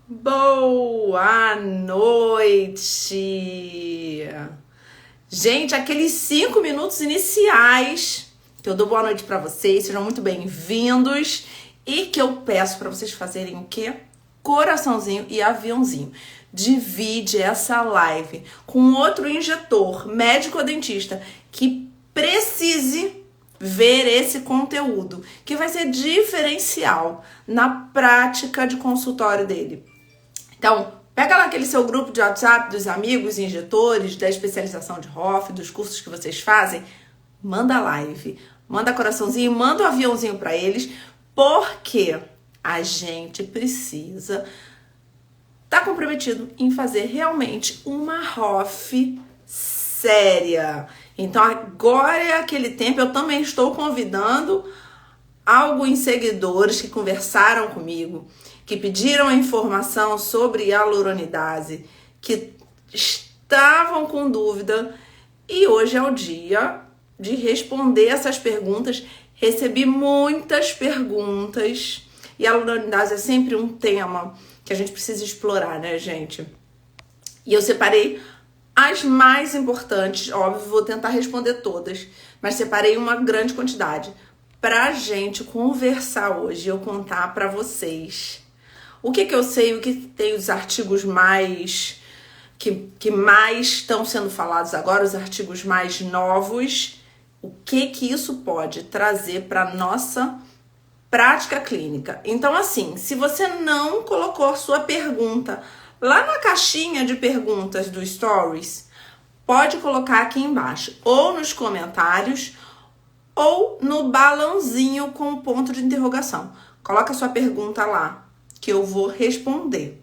Boa noite! Gente, aqueles 5 minutos iniciais que eu dou boa noite pra vocês, sejam muito bem-vindos e que eu peço pra vocês fazerem o quê? Coraçãozinho e aviãozinho. Divide essa live com outro injetor, médico ou dentista, que precise ver esse conteúdo, que vai ser diferencial na prática de consultório dele. Então, pega lá aquele seu grupo de WhatsApp dos amigos injetores, da especialização de ROF, dos cursos que vocês fazem, manda live, manda coraçãozinho, manda um aviãozinho para eles, porque a gente precisa estar comprometido em fazer realmente uma ROF séria. Então, agora é aquele tempo, eu também estou convidando alguns seguidores que conversaram comigo, que pediram informação sobre hialuronidase, que estavam com dúvida, e hoje é o dia de responder essas perguntas. Recebi muitas perguntas, e a hialuronidase é sempre um tema que a gente precisa explorar, né, gente? E eu separei as mais importantes, óbvio, vou tentar responder todas, mas separei uma grande quantidade pra gente conversar hoje, eu contar pra vocês o que eu sei, o que tem os artigos mais que mais estão sendo falados agora, os artigos mais novos, o que isso pode trazer para nossa prática clínica. Então, assim, se você não colocou sua pergunta lá na caixinha de perguntas do Stories, pode colocar aqui embaixo, ou nos comentários, ou no balãozinho com o ponto de interrogação. Coloca sua pergunta lá, que eu vou responder.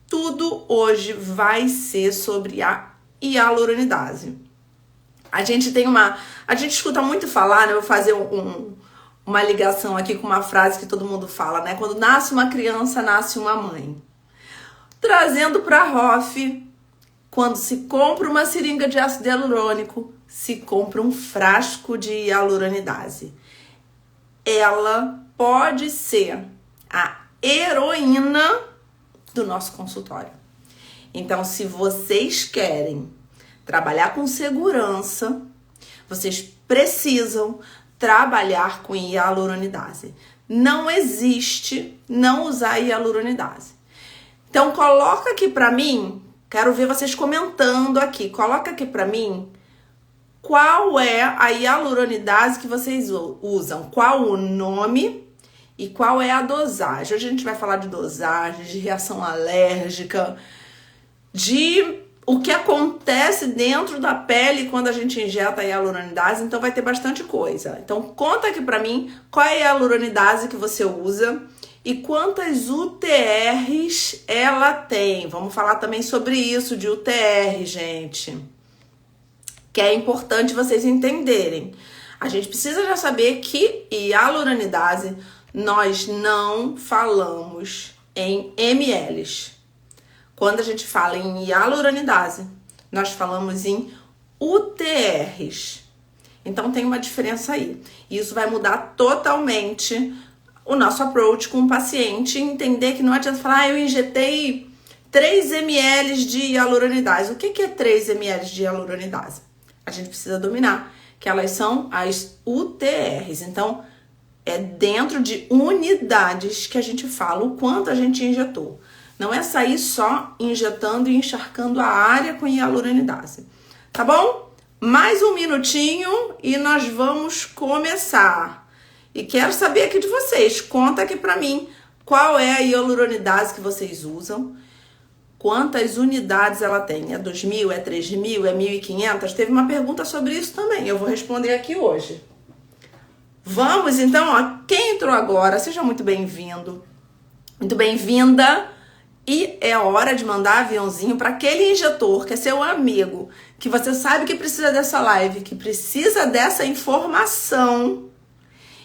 Tudo hoje vai ser sobre a hialuronidase. A gente escuta muito falar, né? Eu vou fazer uma ligação aqui com uma frase que todo mundo fala, né? Quando nasce uma criança, nasce uma mãe. Trazendo para a ROF, quando se compra uma seringa de ácido hialurônico, se compra um frasco de hialuronidase. Ela pode ser a heroína do nosso consultório. Então, se vocês querem trabalhar com segurança, vocês precisam trabalhar com hialuronidase. Não existe não usar hialuronidase. Então, coloca aqui pra mim, quero ver vocês comentando aqui, coloca aqui pra mim qual é a hialuronidase que vocês usam, qual o nome e qual é a dosagem. Hoje a gente vai falar de dosagem, de reação alérgica, de o que acontece dentro da pele quando a gente injeta a hialuronidase, então vai ter bastante coisa. Então conta aqui pra mim qual é a hialuronidase que você usa e quantas UTRs ela tem. Vamos falar também sobre isso de UTR, gente, que é importante vocês entenderem. A gente precisa já saber que hialuronidase nós não falamos em ml. Quando a gente fala em hialuronidase, nós falamos em UTRs. Então tem uma diferença aí. E isso vai mudar totalmente o nosso approach com o paciente, entender que não adianta falar, eu injetei 3 ml de hialuronidase. O que é 3 ml de hialuronidase? A gente precisa dominar que elas são as UTRs. Então, é dentro de unidades que a gente fala o quanto a gente injetou. Não é sair só injetando e encharcando a área com hialuronidase. Tá bom? Mais um minutinho e nós vamos começar. E quero saber aqui de vocês. Conta aqui pra mim qual é a hialuronidase que vocês usam. Quantas unidades ela tem? É 2.000? É 3.000? É 1.500? Teve uma pergunta sobre isso também. Eu vou responder aqui hoje. Vamos então, ó. Quem entrou agora, seja muito bem-vindo. Muito bem-vinda. E é hora de mandar aviãozinho para aquele injetor que é seu amigo, que você sabe que precisa dessa live, que precisa dessa informação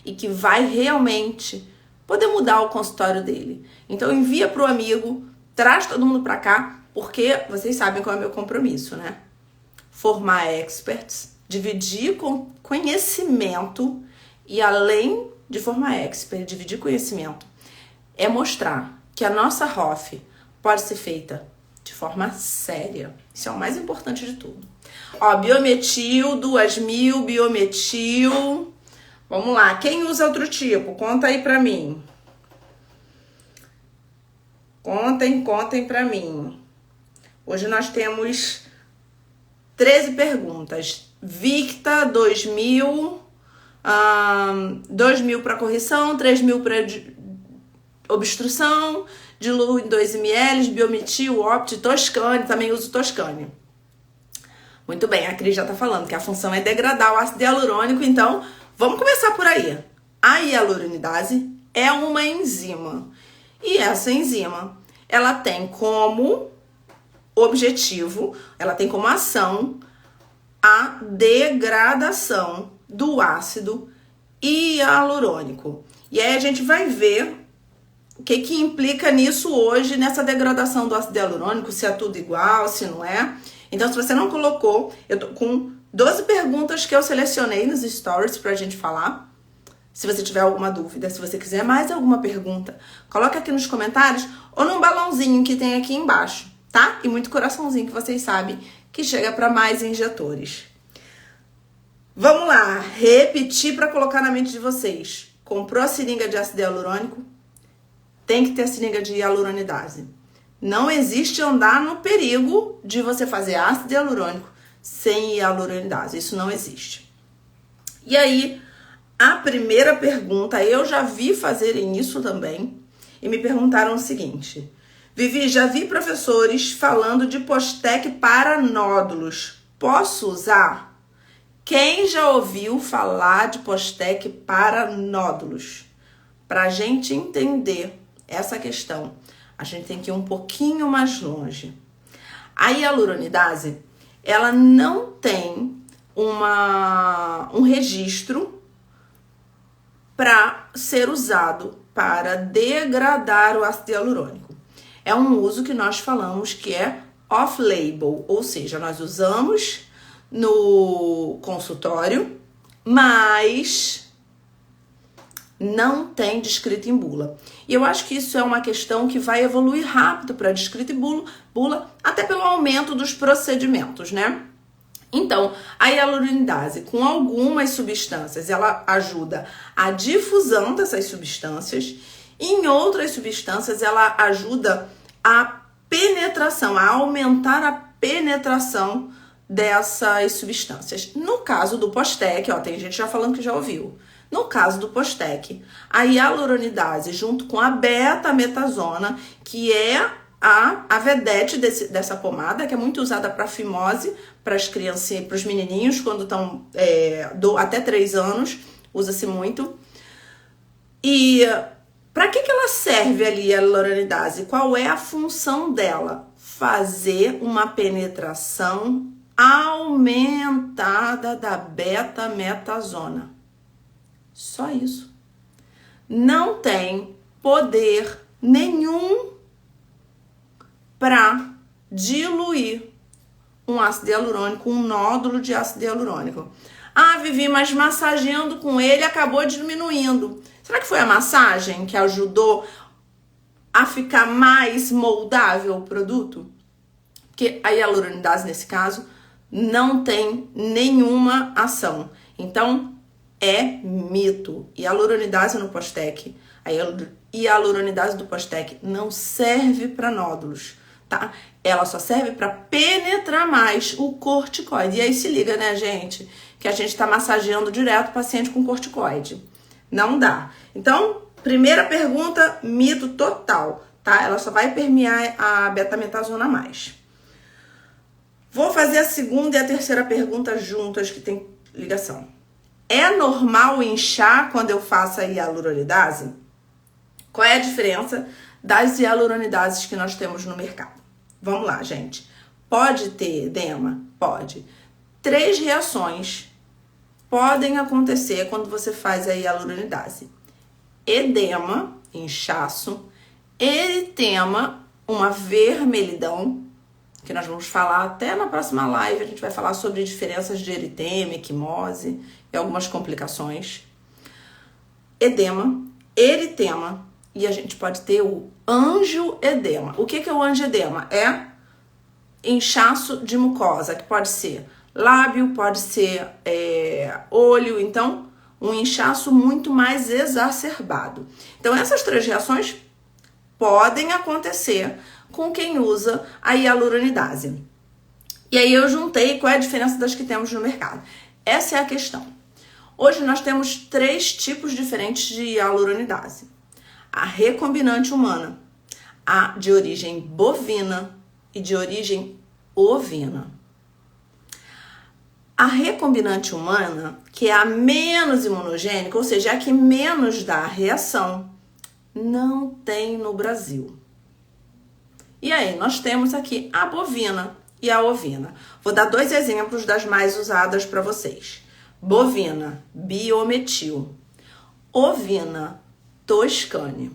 e que vai realmente poder mudar o consultório dele. Então envia para o amigo, traz todo mundo para cá, porque vocês sabem qual é o meu compromisso, né? Formar experts, dividir com conhecimento e além de formar expert, dividir conhecimento, é mostrar que a nossa ROF pode ser feita de forma séria. Isso é o mais importante de tudo. Ó, biometil, 2000, biometil. Vamos lá, quem usa outro tipo? Conta aí pra mim. Contem pra mim. Hoje nós temos 13 perguntas. Victa, 2000, 2.000 para correção, 3.000 para obstrução, diluo em 2 ml, biometil, opt, Toscane, também uso Toscane. Muito bem, a Cris já tá falando que a função é degradar o ácido hialurônico, então vamos começar por aí. A hialuronidase é uma enzima e essa enzima, ela tem como objetivo, ela tem como ação a degradação do ácido hialurônico. E aí a gente vai ver o que implica nisso hoje, nessa degradação do ácido hialurônico, se é tudo igual, se não é. Então, se você não colocou, eu tô com 12 perguntas que eu selecionei nos stories pra gente falar. Se você tiver alguma dúvida, se você quiser mais alguma pergunta, coloca aqui nos comentários ou num balãozinho que tem aqui embaixo, tá? E muito coraçãozinho que vocês sabem que chega para mais injetores. Vamos lá, repetir para colocar na mente de vocês. Comprou a seringa de ácido hialurônico? Tem que ter a seringa de hialuronidase. Não existe andar no perigo de você fazer ácido hialurônico sem hialuronidase. Isso não existe. E aí, a primeira pergunta, eu já vi fazerem isso também, e me perguntaram o seguinte: Vivi, já vi professores falando de Postec para nódulos. Posso usar? Quem já ouviu falar de Postec para nódulos? Para a gente entender essa questão, a gente tem que ir um pouquinho mais longe. A hialuronidase, ela não tem um registro para ser usado para degradar o ácido hialurônico. É um uso que nós falamos que é off-label, ou seja, nós usamos no consultório, mas não tem descrito em bula. E eu acho que isso é uma questão que vai evoluir rápido para descrito em bula, até pelo aumento dos procedimentos, né? Então, a hialuronidase, com algumas substâncias, ela ajuda a difusão dessas substâncias. Em outras substâncias, ela ajuda a penetração, a aumentar a penetração dessas substâncias. No caso do Postec, ó, tem gente já falando que já ouviu. No caso do Postec, a hialuronidase junto com a betametasona, que é a vedete dessa pomada, que é muito usada para fimose, para as crianças, para os menininhos, quando estão até 3 anos, usa-se muito. E para que ela serve ali, a hialuronidase? Qual é a função dela? Fazer uma penetração aumentada da betametasona. Só isso. Não tem poder nenhum para diluir um ácido hialurônico, um nódulo de ácido hialurônico. Ah, Vivi, mas massageando com ele acabou diminuindo. Será que foi a massagem que ajudou a ficar mais moldável o produto? Porque a hialuronidase, nesse caso, não tem nenhuma ação. Então, é mito. Hialuronidase no Postec, a hialuronidase do Postec não serve para nódulos, tá? Ela só serve para penetrar mais o corticoide. E aí se liga, né, gente? Que a gente tá massageando direto o paciente com corticoide. Não dá. Então, primeira pergunta, mito total, tá? Ela só vai permear a betametasona mais. Vou fazer a segunda e a terceira pergunta juntas, que tem ligação. É normal inchar quando eu faço a hialuronidase? Qual é a diferença das hialuronidases que nós temos no mercado? Vamos lá, gente. Pode ter edema? Pode. 3 reações podem acontecer quando você faz a hialuronidase: edema, inchaço, eritema, uma vermelhidão, que nós vamos falar até na próxima live. A gente vai falar sobre diferenças de eritema, equimose e algumas complicações. Edema, eritema, e a gente pode ter o angioedema. O que é o angioedema? É inchaço de mucosa, que pode ser lábio, pode ser olho, então um inchaço muito mais exacerbado. Então essas 3 reações podem acontecer com quem usa a hialuronidase. E aí eu juntei qual é a diferença das que temos no mercado. Essa é a questão. Hoje nós temos 3 tipos diferentes de hialuronidase. A recombinante humana, a de origem bovina e de origem ovina. A recombinante humana, que é a menos imunogênica, ou seja, a que menos dá reação, não tem no Brasil. E aí, nós temos aqui a bovina e a ovina. Vou dar 2 exemplos das mais usadas para vocês. Bovina, Biometil. Ovina, Toscane.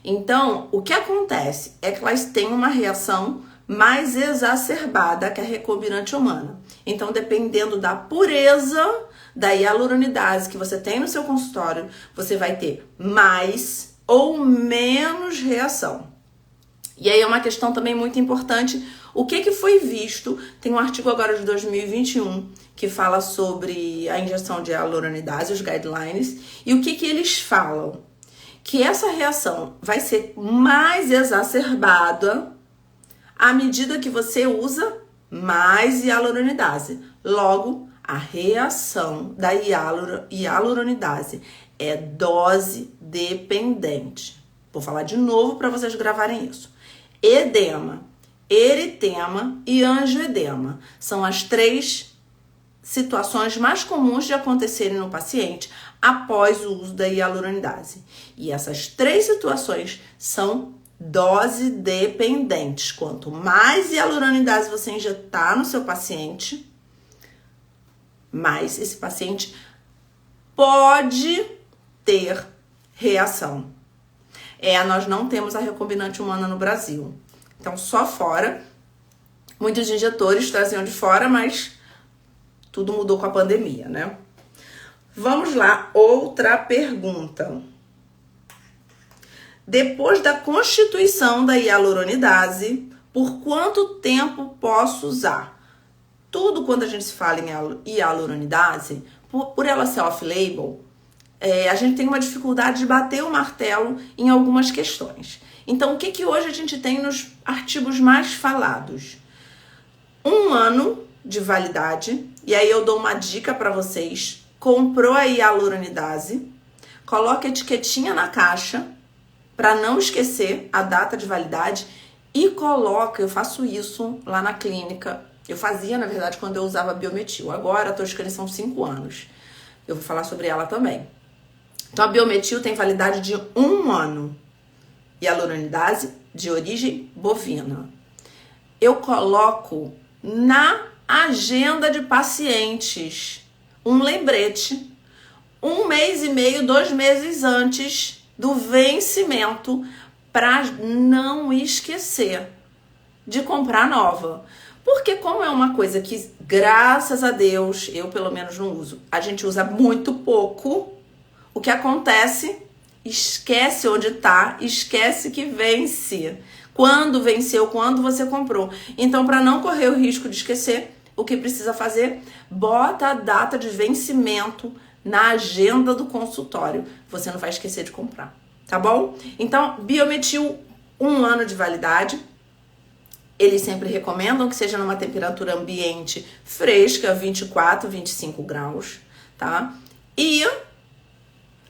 Então, o que acontece é que elas têm uma reação mais exacerbada que a recombinante humana. Então, dependendo da pureza da hialuronidase que você tem no seu consultório, você vai ter mais ou menos reação. E aí é uma questão também muito importante, o que foi visto, tem um artigo agora de 2021 que fala sobre a injeção de hialuronidase, os guidelines, e o que eles falam? Que essa reação vai ser mais exacerbada à medida que você usa mais hialuronidase. Logo, a reação da hialuronidase é dose dependente. Vou falar de novo para vocês gravarem isso. Edema, eritema e angioedema são as 3 situações mais comuns de acontecerem no paciente após o uso da hialuronidase. E essas 3 situações são dose dependentes. Quanto mais hialuronidase você injetar no seu paciente, mais esse paciente pode ter reação. Nós não temos a recombinante humana no Brasil. Então, só fora. Muitos injetores traziam de fora, mas tudo mudou com a pandemia, né? Vamos lá, outra pergunta. Depois da constituição da hialuronidase, por quanto tempo posso usar? Tudo quando a gente se fala em hialuronidase, por ela ser off-label, a gente tem uma dificuldade de bater o martelo em algumas questões. Então, o que hoje a gente tem nos artigos mais falados? 1 ano de validade, e aí eu dou uma dica para vocês. Comprou a hialuronidase, coloca a etiquetinha na caixa, para não esquecer a data de validade, e coloca, eu faço isso lá na clínica, eu fazia, na verdade, quando eu usava Biometil. Agora a Toscane são 5 anos. Eu vou falar sobre ela também. Então, a Biometil tem validade de 1 ano. E a hialuronidase de origem bovina. Eu coloco na agenda de pacientes um lembrete 1 mês e meio, 2 meses antes do vencimento, para não esquecer de comprar nova. Porque como é uma coisa que, graças a Deus, eu pelo menos não uso, a gente usa muito pouco, o que acontece? Esquece onde tá, esquece que vence. Quando venceu, quando você comprou. Então, para não correr o risco de esquecer, o que precisa fazer? Bota a data de vencimento na agenda do consultório. Você não vai esquecer de comprar, tá bom? Então, Biometil, 1 ano de validade. Eles sempre recomendam que seja numa temperatura ambiente fresca, 24, 25 graus, tá? E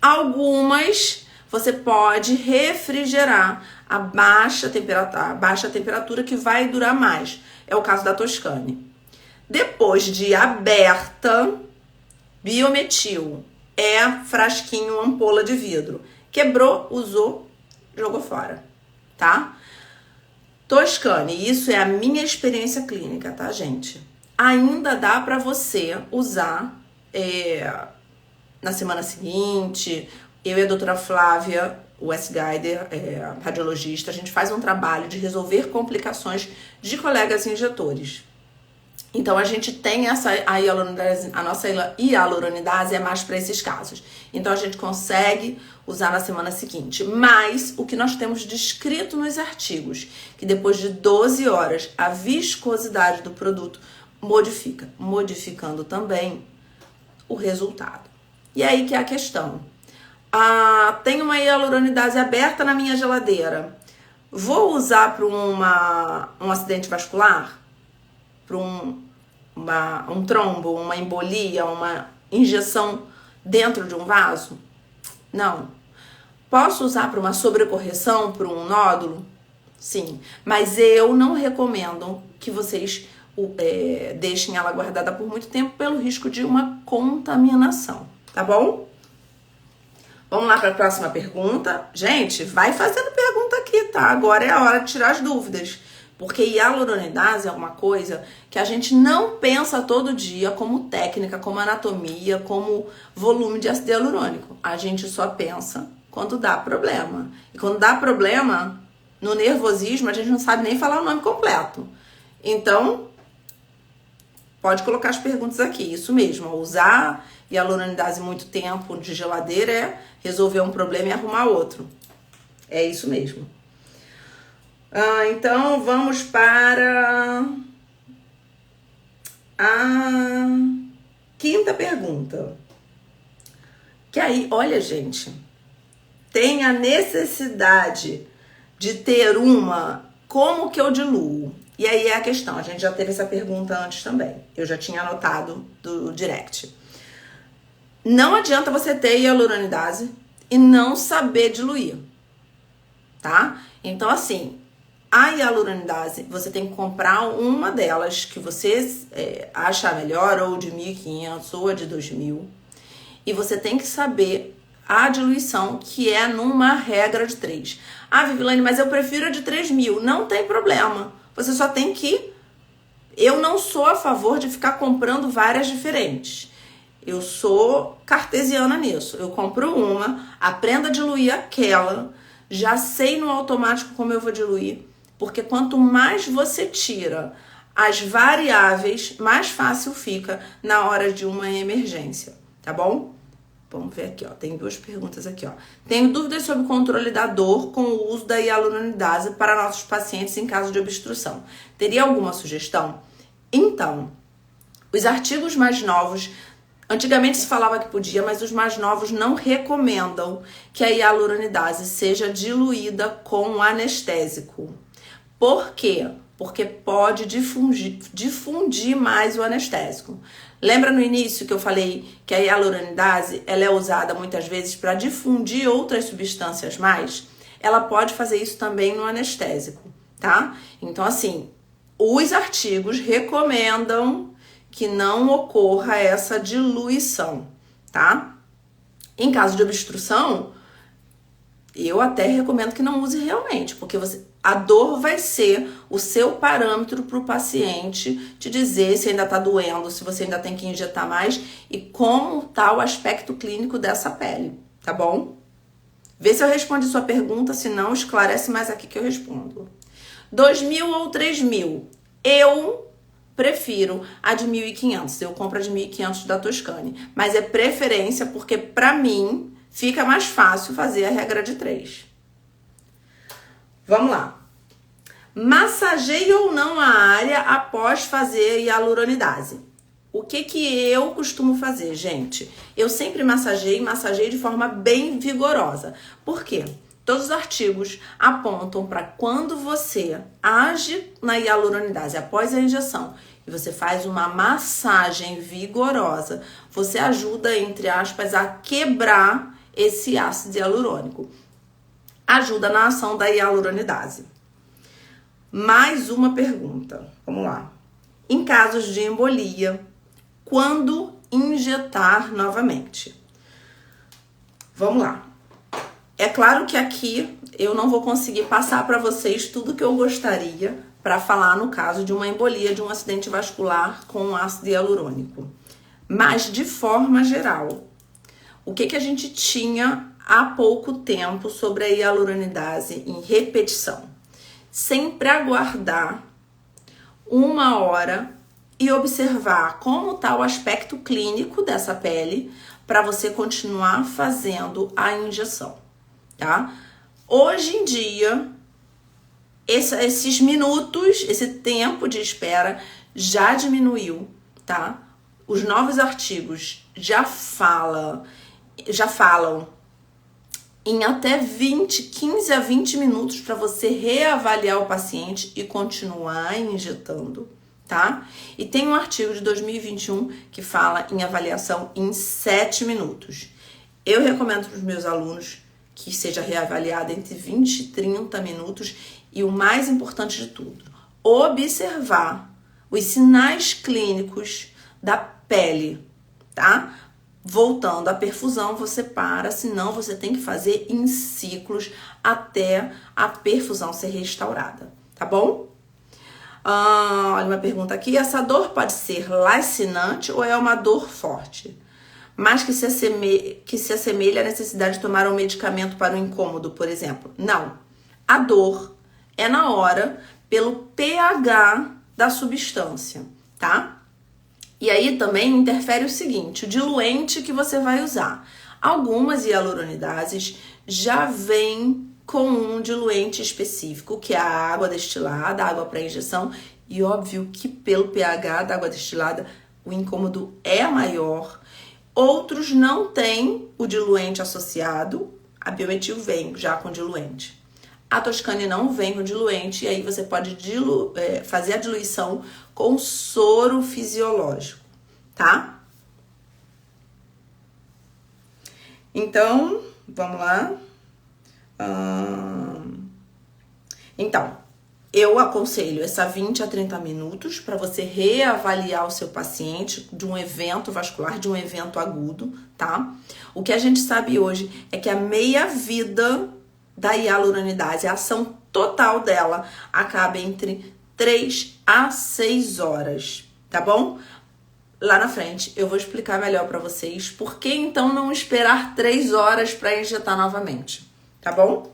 algumas você pode refrigerar a baixa temperatura que vai durar mais. É o caso da Toscane. Depois de aberta, Biometil é frasquinho, ampola de vidro. Quebrou, usou, jogou fora, tá? Toscane, isso é a minha experiência clínica, tá, gente? Ainda dá pra você usar na semana seguinte. Eu e a doutora Flávia, o S-Guider, radiologista, a gente faz um trabalho de resolver complicações de colegas injetores. Então, a gente tem a hialuronidase, a nossa hialuronidase é mais para esses casos. Então, a gente consegue usar na semana seguinte. Mas, o que nós temos descrito nos artigos, que depois de 12 horas, a viscosidade do produto modifica, modificando também o resultado. E aí que é a questão. Tem uma hialuronidase aberta na minha geladeira. Vou usar para um acidente vascular? Para um trombo, uma embolia, uma injeção dentro de um vaso? Não. Posso usar para uma sobrecorreção, para um nódulo? Sim. Mas eu não recomendo que vocês deixem ela guardada por muito tempo pelo risco de uma contaminação, tá bom? Vamos lá para a próxima pergunta. Gente, vai fazendo pergunta aqui, tá? Agora é a hora de tirar as dúvidas. Porque hialuronidase é uma coisa que a gente não pensa todo dia como técnica, como anatomia, como volume de ácido hialurônico. A gente só pensa quando dá problema. E quando dá problema, no nervosismo, a gente não sabe nem falar o nome completo. Então, pode colocar as perguntas aqui. Isso mesmo, usar hialuronidase muito tempo de geladeira é resolver um problema e arrumar outro. É isso mesmo. Então, vamos para a quinta pergunta. Que aí, olha, gente, tem a necessidade de ter como que eu diluo? E aí é a questão, a gente já teve essa pergunta antes também. Eu já tinha anotado do direct. Não adianta você ter hialuronidase e não saber diluir, tá? Então, assim, a hialuronidase, você tem que comprar uma delas que você achar melhor, ou de 1.500 ou a de 2.000. E você tem que saber a diluição, que é numa regra de 3. Viviane, mas eu prefiro a de 3.000. Não tem problema. Você só tem que... Eu não sou a favor de ficar comprando várias diferentes. Eu sou cartesiana nisso. Eu compro uma, aprendo a diluir aquela, já sei no automático como eu vou diluir. Porque quanto mais você tira as variáveis, mais fácil fica na hora de uma emergência, tá bom? Vamos ver aqui, ó. Tem duas perguntas aqui, ó. Tenho dúvidas sobre o controle da dor com o uso da hialuronidase para nossos pacientes em caso de obstrução. Teria alguma sugestão? Então, os artigos mais novos, antigamente se falava que podia, mas os mais novos não recomendam que a hialuronidase seja diluída com anestésico. Por quê? Porque pode difundir mais o anestésico. Lembra no início que eu falei que a hialuronidase ela é usada muitas vezes para difundir outras substâncias mais? Ela pode fazer isso também no anestésico, tá? Então, assim, os artigos recomendam que não ocorra essa diluição, tá? Em caso de obstrução, eu até recomendo que não use realmente, porque a dor vai ser o seu parâmetro para o paciente te dizer se ainda está doendo, se você ainda tem que injetar mais e como está o aspecto clínico dessa pele, tá bom? Vê se eu respondi sua pergunta, se não, esclarece mais aqui que eu respondo. 2.000 ou 3.000? Eu prefiro a de 1.500, eu compro a de 1.500 da Toscane, mas é preferência porque para mim fica mais fácil fazer a regra de 3. Vamos lá. Massageie ou não a área após fazer hialuronidase? O que eu costumo fazer, gente? Eu sempre massageio de forma bem vigorosa. Por quê? Todos os artigos apontam para quando você age na hialuronidase após a injeção e você faz uma massagem vigorosa, você ajuda, entre aspas, a quebrar esse ácido hialurônico. Ajuda na ação da hialuronidase. Mais uma pergunta. Vamos lá. Em casos de embolia, quando injetar novamente? Vamos lá. É claro que aqui eu não vou conseguir passar para vocês tudo que eu gostaria para falar no caso de uma embolia, de um acidente vascular com ácido hialurônico. Mas, de forma geral, o que a gente tinha há pouco tempo sobre a hialuronidase em repetição? Sempre aguardar 1 hora e observar como está o aspecto clínico dessa pele para você continuar fazendo a injeção, tá? Hoje em dia, esses minutos, esse tempo de espera já diminuiu, tá? Os novos artigos já falam em até 15 a 20 minutos para você reavaliar o paciente e continuar injetando, tá? E tem um artigo de 2021 que fala em avaliação em 7 minutos. Eu recomendo para os meus alunos que seja reavaliada entre 20 e 30 minutos e o mais importante de tudo, observar os sinais clínicos da pele, tá? Voltando à perfusão, você para, senão você tem que fazer em ciclos até a perfusão ser restaurada, tá bom? Olha uma pergunta aqui, essa dor pode ser lacinante ou é uma dor forte? Mas que se assemelha à necessidade de tomar um medicamento para o incômodo, por exemplo? Não, a dor é na hora pelo pH da substância, tá? E aí também interfere o seguinte, o diluente que você vai usar. Algumas hialuronidases já vêm com um diluente específico, que é a água destilada, a água para injeção, e óbvio que pelo pH da água destilada o incômodo é maior. Outros não têm o diluente associado, a Biometil vem já com diluente. A Toscane não vem com diluente, e aí você pode fazer a diluição com soro fisiológico, tá? Então, vamos lá. Então, eu aconselho essa 20 a 30 minutos para você reavaliar o seu paciente de um evento vascular, de um evento agudo, tá? O que a gente sabe hoje é que a meia-vida da hialuronidase, a ação total dela, acaba entre 3 a 6 horas, tá bom? Lá na frente eu vou explicar melhor para vocês por que então não esperar 3 horas para injetar novamente, tá bom?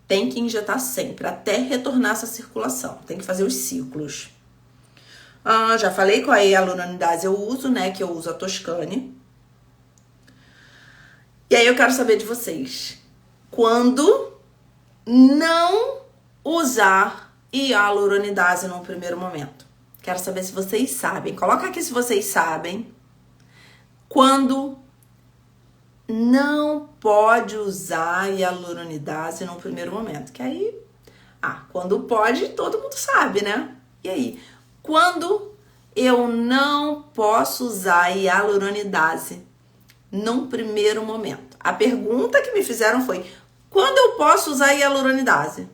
Tem que injetar sempre, até retornar essa circulação. Tem que fazer os ciclos. Já falei qual é a hialuronidase eu uso, né? Que eu uso a Toscane. E aí eu quero saber de vocês. Quando não usar hialuronidase num primeiro momento? Quero saber se vocês sabem. Coloca aqui se vocês sabem. Quando não pode usar hialuronidase no primeiro momento. Que aí, quando pode, todo mundo sabe, né? E aí, quando eu não posso usar hialuronidase num primeiro momento? A pergunta que me fizeram foi, quando eu posso usar hialuronidase?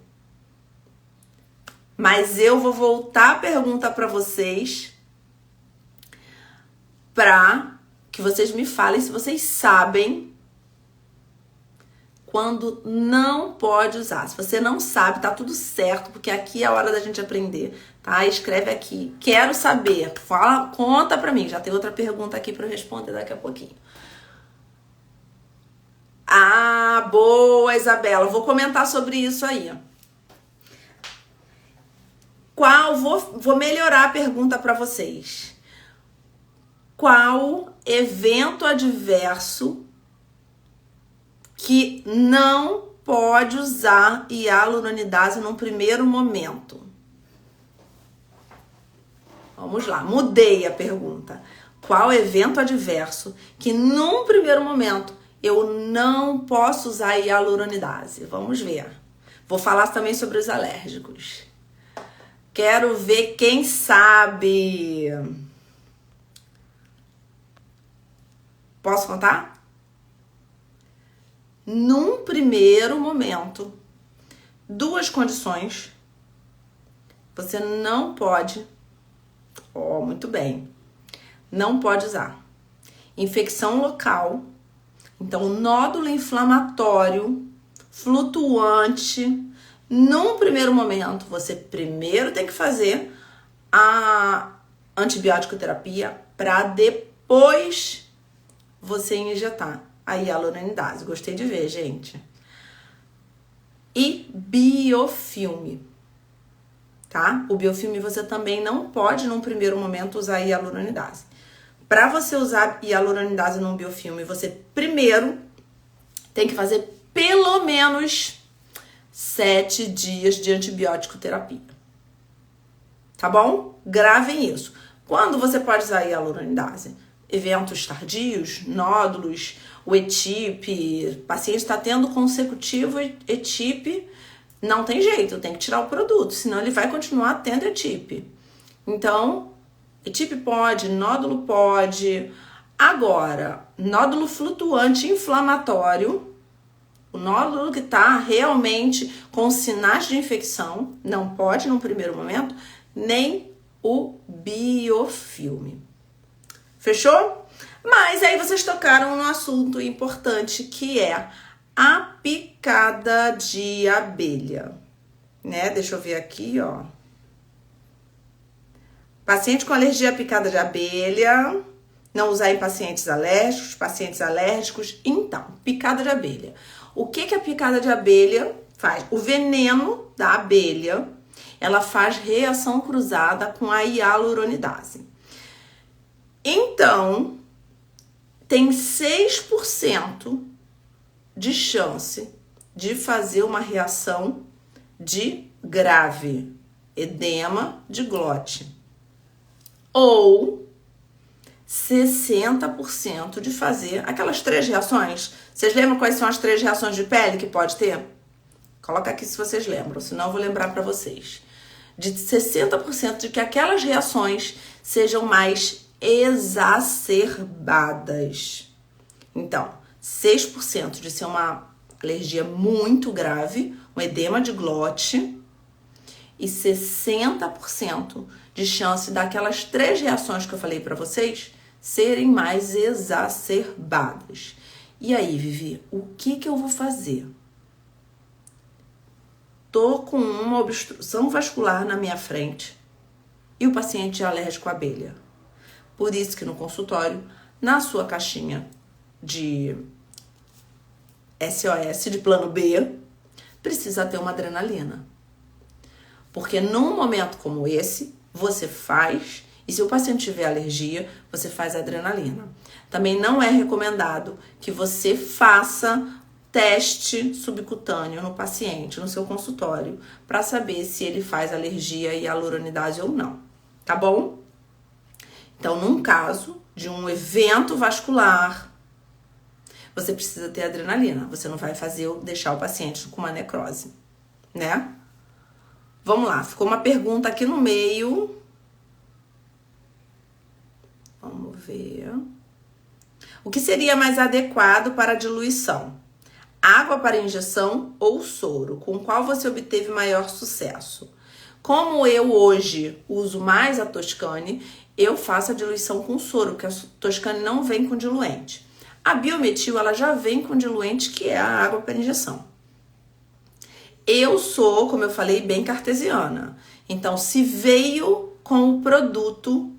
Mas eu vou voltar a pergunta para vocês para que vocês me falem se vocês sabem quando não pode usar. Se você não sabe, tá tudo certo, porque aqui é a hora da gente aprender, tá? Escreve aqui. Quero saber. Fala, conta pra mim. Já tem outra pergunta aqui pra eu responder daqui a pouquinho. Boa, Isabela. Vou comentar sobre isso aí. Vou melhorar a pergunta pra vocês. Qual evento adverso que não pode usar hialuronidase num primeiro momento? Vamos lá, mudei a pergunta. Qual evento adverso que num primeiro momento eu não posso usar hialuronidase? Vamos ver. Vou falar também sobre os alérgicos. Quero ver quem sabe. Posso contar? Num primeiro momento, 2 condições você não pode, muito bem, não pode usar. Infecção local, então nódulo inflamatório, flutuante. Num primeiro momento, você primeiro tem que fazer a antibiótico terapia para depois você injetar a hialuronidase. Gostei de ver, gente. E biofilme. tá? O biofilme você também não pode, num primeiro momento, usar hialuronidase. Para você usar hialuronidase num biofilme, você primeiro tem que fazer pelo menos 7 dias de antibiótico terapia. Tá bom? Gravem isso. Quando você pode usar hialuronidase? Eventos tardios, nódulos, o ETIP, o paciente está tendo consecutivo ETIP, não tem jeito, tem que tirar o produto, senão ele vai continuar tendo ETIP. Então, ETIP pode, nódulo pode. Agora, nódulo flutuante inflamatório, o nódulo que está realmente com sinais de infecção, não pode no primeiro momento, nem o biofilme. Fechou? Mas aí vocês tocaram num assunto importante que é a picada de abelha, né? Deixa eu ver aqui, ó. Paciente com alergia à picada de abelha, não usar em pacientes alérgicos. Então, picada de abelha. O que a picada de abelha faz? O veneno da abelha, ela faz reação cruzada com a hialuronidase. Então, tem 6% de chance de fazer uma reação de grave, edema de glote. Ou 60% de fazer aquelas 3 reações. Vocês lembram quais são as 3 reações de pele que pode ter? Coloca aqui se vocês lembram, senão eu vou lembrar para vocês. De 60% de que aquelas reações sejam mais exacerbadas. Então, 6% de ser uma alergia muito grave, um edema de glote, e 60% de chance daquelas 3 reações que eu falei para vocês serem mais exacerbadas. E aí, Vivi, o que eu vou fazer? Tô com uma obstrução vascular na minha frente e o paciente é alérgico à abelha. Por isso que no consultório, na sua caixinha de SOS, de plano B, precisa ter uma adrenalina. Porque num momento como esse, você faz, e se o paciente tiver alergia, você faz adrenalina. Também não é recomendado que você faça teste subcutâneo no paciente, no seu consultório, para saber se ele faz alergia e hialuronidase ou não, tá bom? Então, num caso de um evento vascular, você precisa ter adrenalina. Você não vai deixar o paciente com uma necrose, né? Vamos lá, ficou uma pergunta aqui no meio. Vamos ver. O que seria mais adequado para a diluição? Água para injeção ou soro? Com qual você obteve maior sucesso? Como eu hoje uso mais a Toscane, eu faço a diluição com soro, porque a Toscane não vem com diluente. A Biometil, ela já vem com diluente, que é a água para injeção. Eu sou, como eu falei, bem cartesiana. Então, se veio com o produto,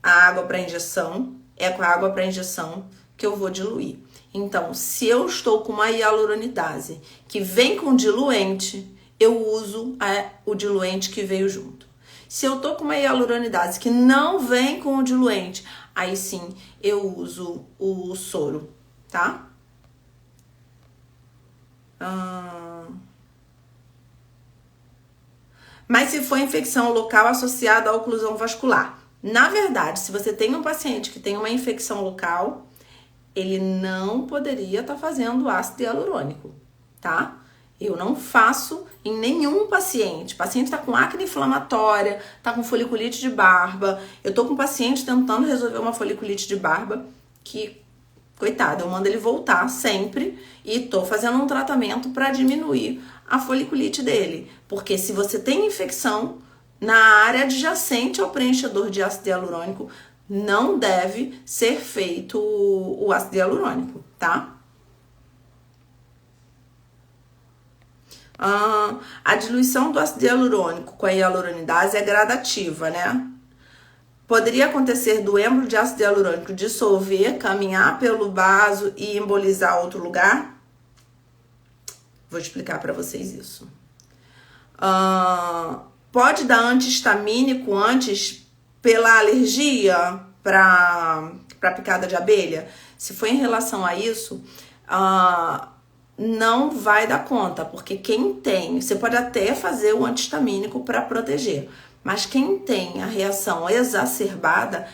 a água para injeção, é com a água para injeção que eu vou diluir. Então, se eu estou com uma hialuronidase que vem com diluente, eu uso o diluente que veio junto. Se eu tô com uma hialuronidase que não vem com o diluente, aí sim eu uso o soro, tá? Mas se for infecção local associada à oclusão vascular. Na verdade, se você tem um paciente que tem uma infecção local, ele não poderia estar fazendo ácido hialurônico, tá? Eu não faço em nenhum paciente. O paciente está com acne inflamatória, está com foliculite de barba. Eu tô com um paciente tentando resolver uma foliculite de barba que, coitado, eu mando ele voltar sempre e tô fazendo um tratamento para diminuir a foliculite dele. Porque se você tem infecção na área adjacente ao preenchedor de ácido hialurônico, não deve ser feito o ácido hialurônico, tá? A diluição do ácido hialurônico com a hialuronidase é gradativa, né? Poderia acontecer do êmbolo de ácido hialurônico dissolver, caminhar pelo vaso e embolizar outro lugar? Vou explicar para vocês isso. Pode dar anti-histamínico antes pela alergia para picada de abelha? Se for em relação a isso, não vai dar conta, porque quem tem, você pode até fazer o anti-histamínico para proteger, mas quem tem a reação exacerbada,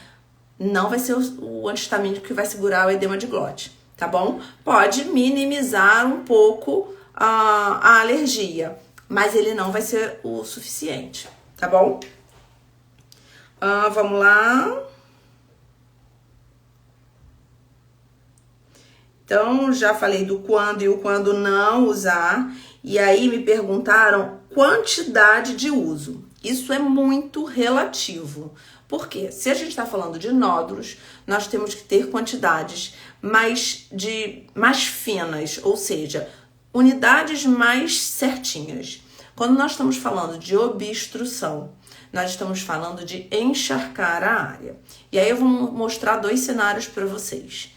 não vai ser o anti-histamínico que vai segurar o edema de glote, tá bom? Pode minimizar um pouco a alergia, mas ele não vai ser o suficiente, tá bom? Vamos lá. Então, já falei do quando e o quando não usar. E aí me perguntaram quantidade de uso. Isso é muito relativo. Por quê? Se a gente está falando de nódulos, nós temos que ter quantidades mais finas, ou seja, unidades mais certinhas. Quando nós estamos falando de obstrução, nós estamos falando de encharcar a área. E aí eu vou mostrar 2 cenários para vocês.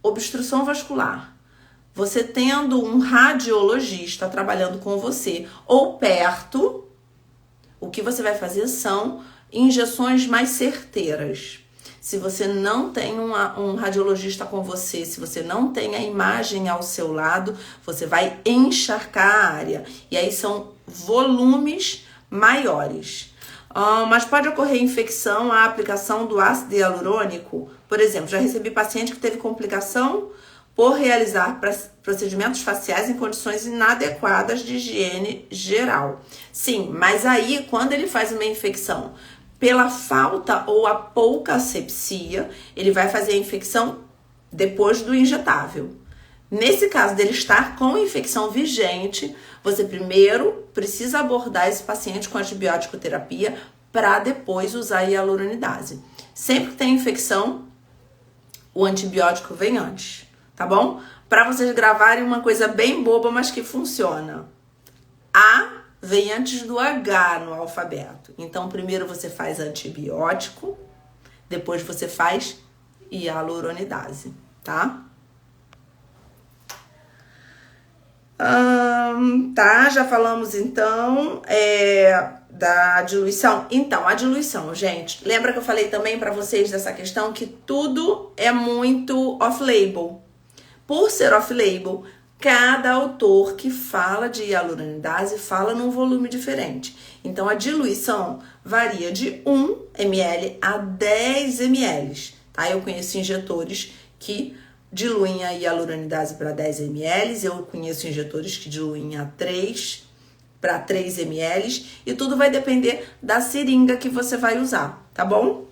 Obstrução vascular. Você tendo um radiologista trabalhando com você ou perto, o que você vai fazer são injeções mais certeiras. Se você não tem um radiologista com você, se você não tem a imagem ao seu lado, você vai encharcar a área. E aí são volumes maiores. Mas pode ocorrer infecção à aplicação do ácido hialurônico. Por exemplo, já recebi paciente que teve complicação por realizar procedimentos faciais em condições inadequadas de higiene geral. Sim, mas aí quando ele faz uma infecção pela falta ou a pouca asepsia, ele vai fazer a infecção depois do injetável. Nesse caso dele estar com infecção vigente, você primeiro precisa abordar esse paciente com antibiótico terapia para depois usar a hialuronidase. Sempre que tem infecção, o antibiótico vem antes, tá bom? Para vocês gravarem uma coisa bem boba, mas que funciona. A vem antes do H no alfabeto. Então, primeiro você faz antibiótico, depois você faz hialuronidase, tá? Tá, já falamos então da diluição. Então, a diluição, gente, lembra que eu falei também para vocês dessa questão que tudo é muito off-label. Por ser off-label, cada autor que fala de hialuronidase fala num volume diferente. Então, a diluição varia de 1 ml a 10 ml, tá? Eu conheço injetores que diluem a hialuronidase para 10 ml, eu conheço injetores que diluem a 3 para 3 ml, e tudo vai depender da seringa que você vai usar, tá bom?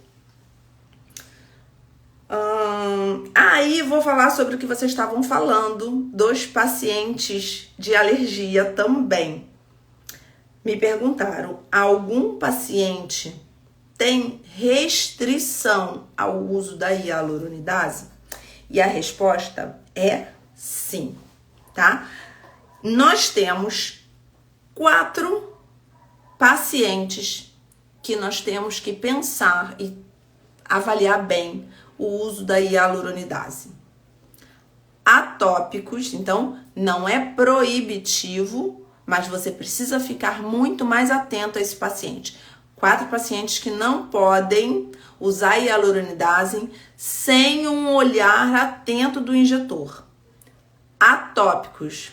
Aí vou falar sobre o que vocês estavam falando dos pacientes de alergia também. Me perguntaram, algum paciente tem restrição ao uso da hialuronidase? E a resposta é sim, tá? Nós temos 4 pacientes que nós temos que pensar e avaliar bem o uso da hialuronidase. Atópicos, então, não é proibitivo, mas você precisa ficar muito mais atento a esse paciente. 4 pacientes que não podem usar hialuronidase sem um olhar atento do injetor. Atópicos,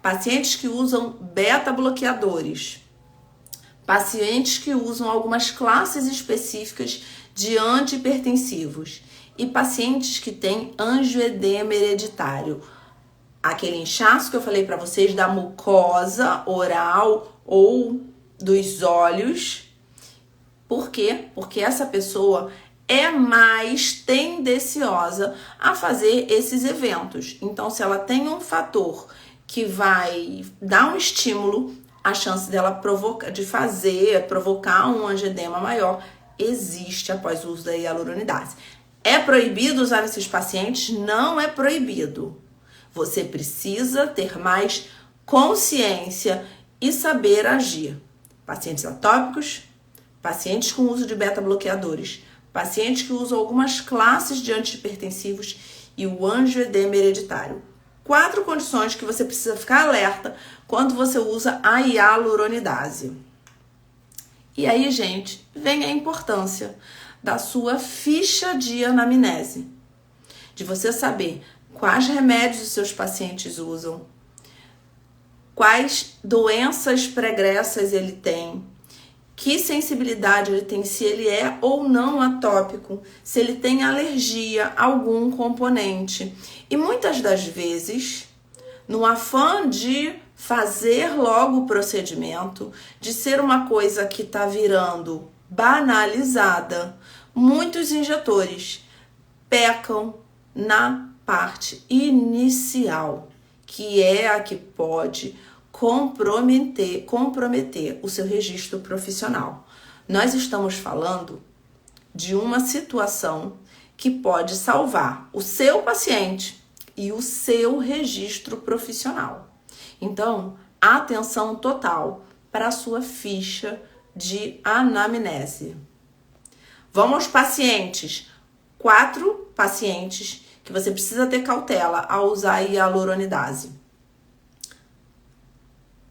pacientes que usam beta-bloqueadores, pacientes que usam algumas classes específicas de antihipertensivos e pacientes que têm angioedema hereditário. Aquele inchaço que eu falei para vocês da mucosa oral ou dos olhos. Por quê? Porque essa pessoa é mais tendenciosa a fazer esses eventos. Então, se ela tem um fator que vai dar um estímulo, a chance dela provocar um angioedema maior existe após o uso da hialuronidase. É proibido usar nesses pacientes? Não é proibido. Você precisa ter mais consciência e saber agir. Pacientes atópicos, pacientes com uso de beta-bloqueadores, pacientes que usam algumas classes de antihipertensivos e o angioedema hereditário. 4 condições que você precisa ficar alerta quando você usa a hialuronidase. E aí, gente, vem a importância da sua ficha de anamnese, de você saber quais remédios os seus pacientes usam, quais doenças pregressas ele tem, que sensibilidade ele tem, se ele é ou não atópico, se ele tem alergia a algum componente. E muitas das vezes, no afã de fazer logo o procedimento, de ser uma coisa que está virando banalizada, muitos injetores pecam na parte inicial, que é a que pode comprometer o seu registro profissional. Nós estamos falando de uma situação que pode salvar o seu paciente e o seu registro profissional. Então, atenção total para a sua ficha de anamnese. Vamos aos pacientes. 4 pacientes que você precisa ter cautela ao usar a hialuronidase.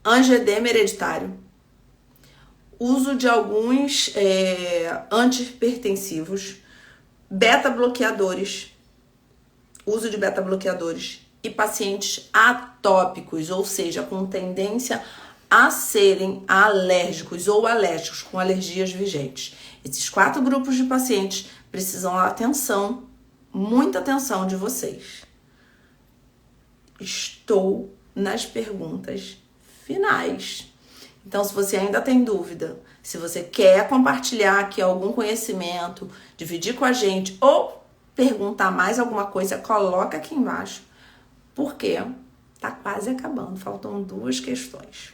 Angedema hereditário, uso de alguns antihipertensivos, beta-bloqueadores, uso de beta-bloqueadores e pacientes atópicos, ou seja, com tendência a serem alérgicos ou alérgicos, com alergias vigentes. Esses 4 grupos de pacientes precisam de atenção, muita atenção de vocês. Estou nas perguntas finais. Então, se você ainda tem dúvida, se você quer compartilhar aqui algum conhecimento, dividir com a gente ou perguntar mais alguma coisa, coloca aqui embaixo, porque tá quase acabando, faltam 2 questões.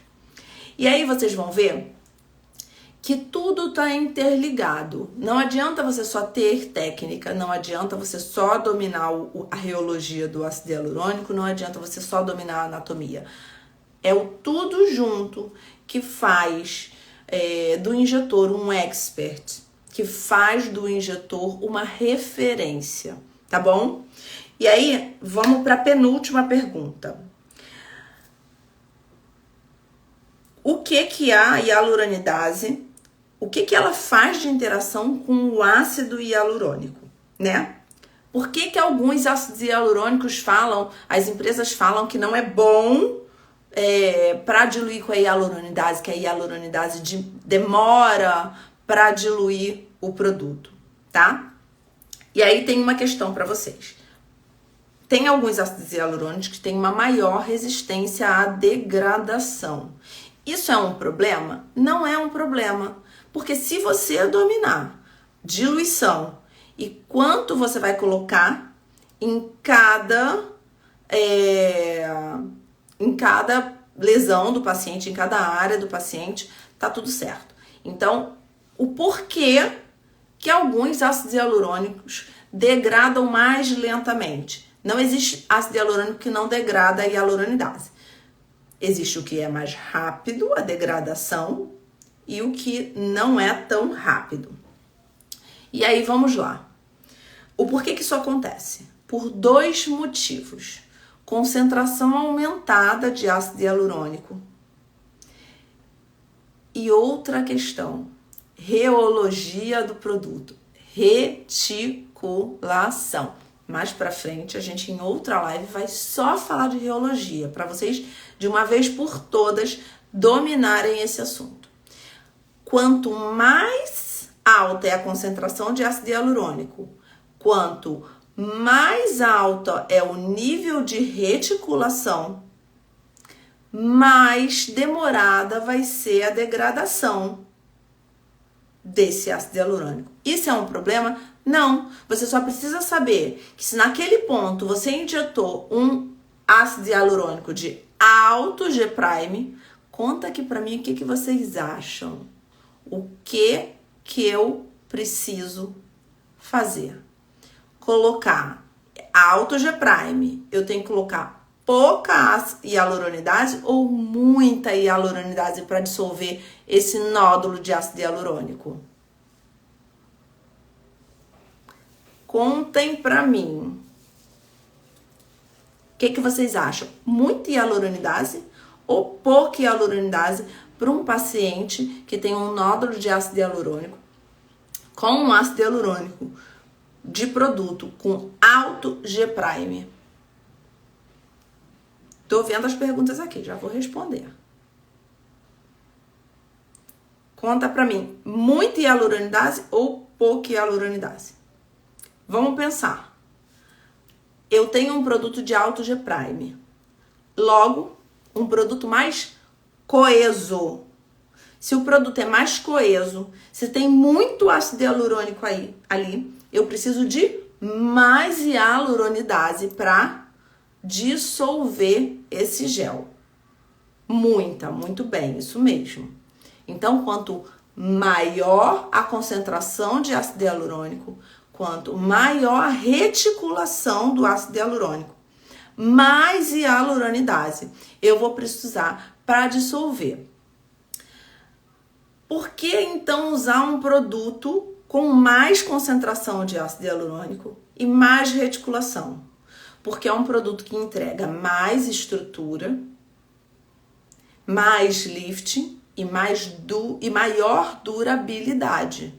E aí vocês vão ver que tudo tá interligado. Não adianta você só ter técnica, não adianta você só dominar a reologia do ácido hialurônico, não adianta você só dominar a anatomia. É o tudo junto que faz do injetor um expert, que faz do injetor uma referência, tá bom? E aí, vamos para a penúltima pergunta. O que a hialuronidase, o que ela faz de interação com o ácido hialurônico, né? Por que alguns ácidos hialurônicos as empresas falam que não é bom para diluir com a hialuronidase, que a hialuronidase demora para diluir o produto, tá? E aí tem uma questão para vocês. Tem alguns ácidos hialurônicos que têm uma maior resistência à degradação. Isso é um problema? Não é um problema, porque se você dominar diluição e quanto você vai colocar em cada lesão do paciente, em cada área do paciente, tá tudo certo. Então, o porquê que alguns ácidos hialurônicos degradam mais lentamente? Não existe ácido hialurônico que não degrada a hialuronidase. Existe o que é mais rápido, a degradação, e o que não é tão rápido. E aí, vamos lá. O porquê que isso acontece? Por 2 motivos. Concentração aumentada de ácido hialurônico. E outra questão, reologia do produto, reticulação. Mais pra frente, a gente em outra live vai só falar de reologia, para vocês, de uma vez por todas, dominarem esse assunto. Quanto mais alta é a concentração de ácido hialurônico, quanto mais alta é o nível de reticulação, mais demorada vai ser a degradação desse ácido hialurônico. Isso é um problema? Não. Você só precisa saber que se naquele ponto você injetou um ácido hialurônico de alto G', conta aqui pra mim o que vocês acham. O que eu preciso fazer? Colocar alto G', eu tenho que colocar pouca hialuronidase ou muita hialuronidase para dissolver esse nódulo de ácido hialurônico? Contem pra mim. O que vocês acham? Muita hialuronidase ou pouca hialuronidase para um paciente que tem um nódulo de ácido hialurônico com um ácido hialurônico de produto com alto G'? Tô vendo as perguntas aqui, já vou responder. Conta pra mim, muita hialuronidase ou pouca hialuronidase? Vamos pensar. Eu tenho um produto de alto G', logo, um produto mais coeso. Se o produto é mais coeso, se tem muito ácido hialurônico ali, eu preciso de mais hialuronidase para dissolver esse gel. Muito bem, isso mesmo. Então, quanto maior a concentração de ácido hialurônico, quanto maior a reticulação do ácido hialurônico, mais hialuronidase eu vou precisar para dissolver. Por que então usar um produto com mais concentração de ácido hialurônico e mais reticulação? Porque é um produto que entrega mais estrutura, mais lifting e maior durabilidade.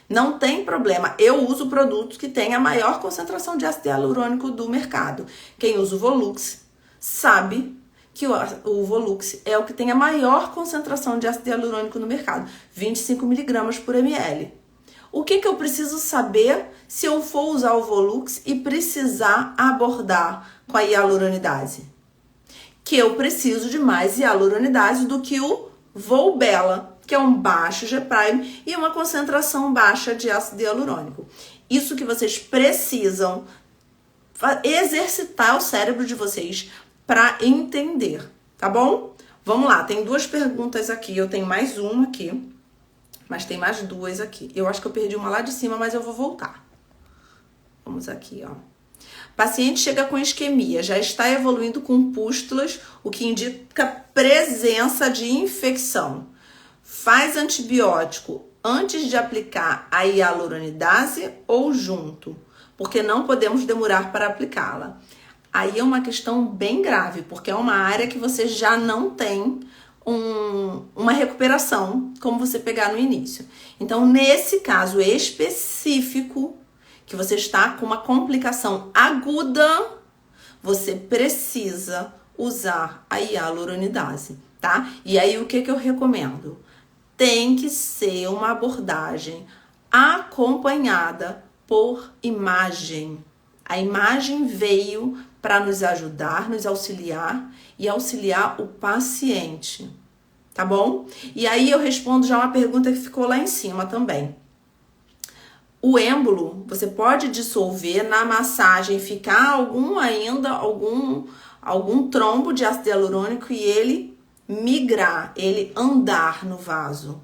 Não tem problema, eu uso produtos que têm a maior concentração de ácido hialurônico do mercado. Quem usa o Volux sabe que o Volux é o que tem a maior concentração de ácido hialurônico no mercado, 25 mg por ml. O que eu preciso saber se eu for usar o Volux e precisar abordar com a hialuronidase? Que eu preciso de mais hialuronidase do que o Volbella, que é um baixo G' e uma concentração baixa de ácido hialurônico. Isso que vocês precisam exercitar o cérebro de vocês para entender, tá bom? Vamos lá, tem duas perguntas aqui, eu tenho mais uma aqui, mas tem mais duas aqui. Eu acho que eu perdi uma lá de cima, mas eu vou voltar. Vamos aqui, ó. Paciente chega com isquemia, já está evoluindo com pústulas, o que indica presença de infecção. Faz antibiótico antes de aplicar a hialuronidase ou junto? Porque não podemos demorar para aplicá-la. Aí é uma questão bem grave, porque é uma área que você já não tem uma recuperação, como você pegar no início. Então, nesse caso específico, que você está com uma complicação aguda, você precisa usar a hialuronidase, tá? E aí, o que eu recomendo? Tem que ser uma abordagem acompanhada por imagem. A imagem veio para nos ajudar, nos auxiliar e auxiliar o paciente, tá bom? E aí eu respondo já uma pergunta que ficou lá em cima também. O êmbolo, você pode dissolver na massagem, ficar algum trombo de ácido hialurônico e ele migrar, ele andar no vaso.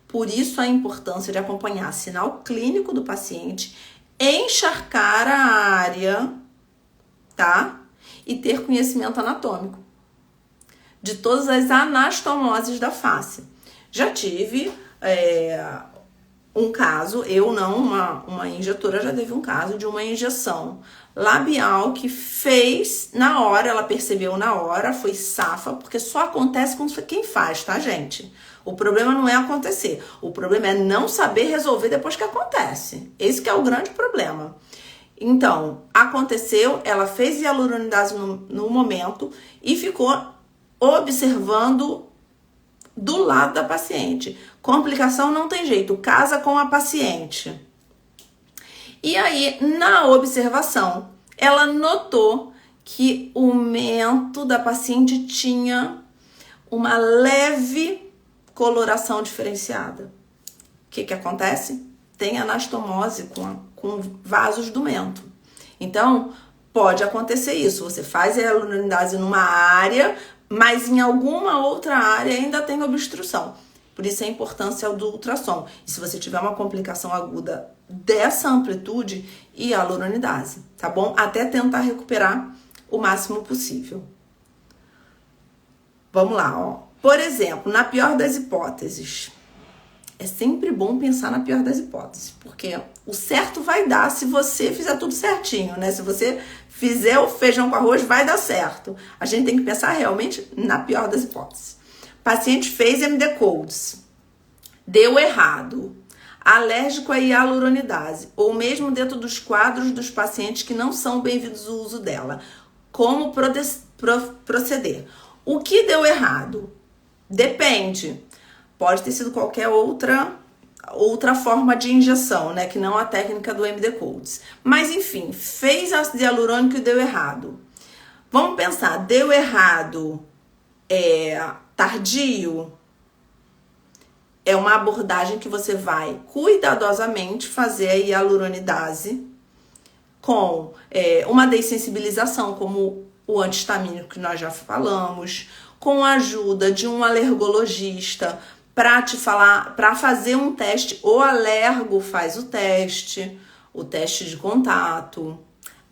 Por isso a importância de acompanhar sinal clínico do paciente, encharcar a área, tá? E ter conhecimento anatômico de todas as anastomoses da face. Já tive um caso, eu não, uma injetora já teve um caso de uma injeção labial que fez na hora, ela percebeu na hora, foi safa, porque só acontece com quem faz, tá, gente? O problema não é acontecer, o problema é não saber resolver depois que acontece. Esse que é o grande problema. Então, aconteceu, ela fez hialuronidase no momento e ficou observando do lado da paciente. Complicação não tem jeito, casa com a paciente. E aí, na observação, ela notou que o mento da paciente tinha uma leve coloração diferenciada. O que acontece? Tem anastomose com vasos do mento. Então, pode acontecer isso. Você faz a hialuronidase numa área, mas em alguma outra área ainda tem obstrução. Por isso a importância do ultrassom. E se você tiver uma complicação aguda dessa amplitude, hialuronidase, tá bom? Até tentar recuperar o máximo possível. Vamos lá, ó. Por exemplo, na pior das hipóteses, é sempre bom pensar na pior das hipóteses, porque o certo vai dar se você fizer tudo certinho, né? Se você fizer o feijão com arroz, vai dar certo. A gente tem que pensar realmente na pior das hipóteses. Paciente fez MD Codes, deu errado, alérgico a hialuronidase, ou mesmo dentro dos quadros dos pacientes que não são bem-vindos ao uso dela. Como proceder? O que deu errado? Depende. Pode ter sido qualquer outra forma de injeção, né? Que não a técnica do MD Codes. Mas, enfim, fez ácido hialurônico e deu errado. Vamos pensar, deu errado tardio? É uma abordagem que você vai cuidadosamente fazer a hialuronidase com uma dessensibilização, como o antihistamínico que nós já falamos, com a ajuda de um alergologista para fazer um teste. O alergo faz o teste de contato.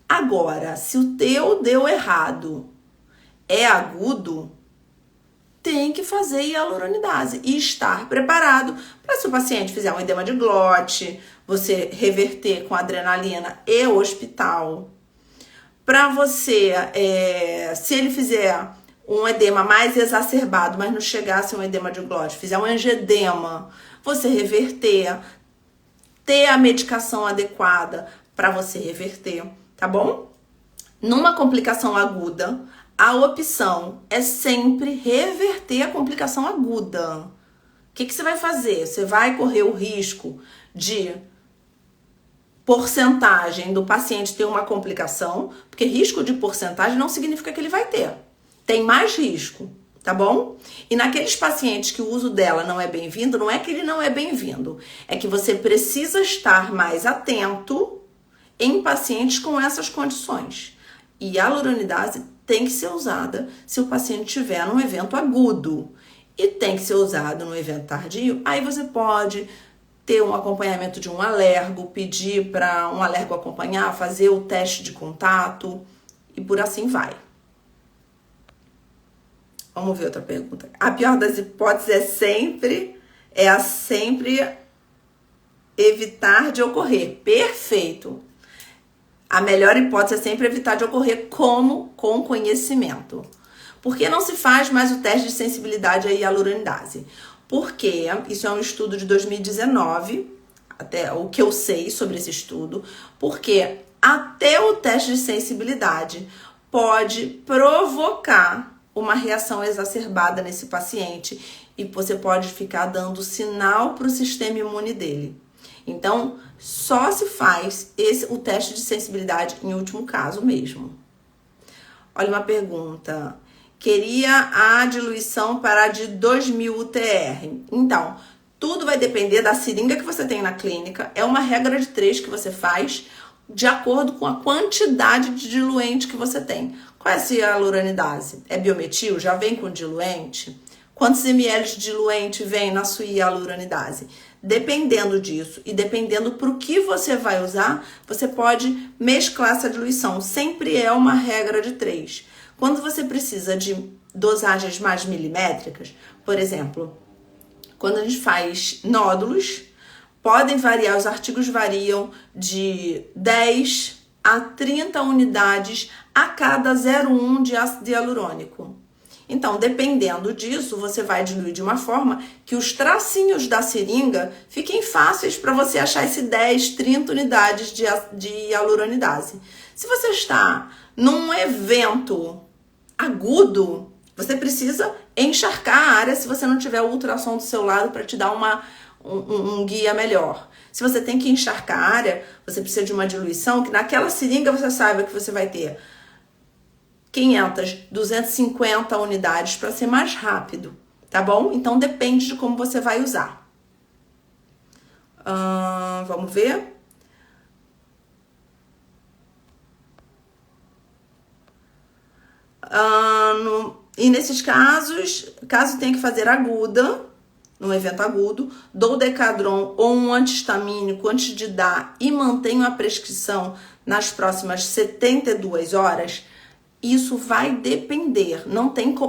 Agora, se o teu deu errado, é agudo, tem que fazer hialuronidase e estar preparado para, se o paciente fizer um edema de glote, você reverter com adrenalina e hospital. Para você, se ele fizer um edema mais exacerbado, mas não chegasse um edema de glote, fizer um angedema, você reverter, ter a medicação adequada para você reverter, tá bom? Numa complicação aguda, a opção é sempre reverter a complicação aguda. O que você vai fazer? Você vai correr o risco de porcentagem do paciente ter uma complicação, porque risco de porcentagem não significa que ele vai ter. Tem mais risco, tá bom? E naqueles pacientes que o uso dela não é bem-vindo, não é que ele não é bem-vindo, é que você precisa estar mais atento em pacientes com essas condições. E a hialuronidase tem que ser usada se o paciente tiver num evento agudo e tem que ser usado num evento tardio. Aí você pode ter um acompanhamento de um alergo, pedir para um alergo acompanhar, fazer o teste de contato e por assim vai. Vamos ver outra pergunta. A pior das hipóteses é sempre evitar de ocorrer. Perfeito. A melhor hipótese é sempre evitar de ocorrer com conhecimento. Por que não se faz mais o teste de sensibilidade à hialuronidase? Porque isso é um estudo de 2019, até o que eu sei sobre esse estudo, porque até o teste de sensibilidade pode provocar uma reação exacerbada nesse paciente e você pode ficar dando sinal para o sistema imune dele. Então, só se faz o teste de sensibilidade em último caso mesmo. Olha uma pergunta. Queria a diluição para de 2000 UTR. Então, tudo vai depender da seringa que você tem na clínica. É uma regra de 3 que você faz de acordo com a quantidade de diluente que você tem. Qual é essa hialuronidase? É biometil? Já vem com diluente? Quantos ml de diluente vem na sua hialuronidase? Dependendo disso e dependendo para o que você vai usar, você pode mesclar essa diluição. Sempre é uma regra de 3. Quando você precisa de dosagens mais milimétricas, por exemplo, quando a gente faz nódulos, podem variar, os artigos variam de 10 a 30 unidades a cada 0,1 de ácido hialurônico. Então, dependendo disso, você vai diluir de uma forma que os tracinhos da seringa fiquem fáceis para você achar esse 10, 30 unidades de hialuronidase. Se você está num evento agudo, você precisa encharcar a área se você não tiver o ultrassom do seu lado para te dar um guia melhor. Se você tem que encharcar a área, você precisa de uma diluição que naquela seringa você saiba que você vai ter 500, 250 unidades para ser mais rápido, tá bom? Então depende de como você vai usar. Vamos ver. E nesses casos, caso tenha que fazer aguda, num evento agudo, dou Decadron ou um antihistamínico antes de dar e mantenho a prescrição nas próximas 72 horas, isso vai depender,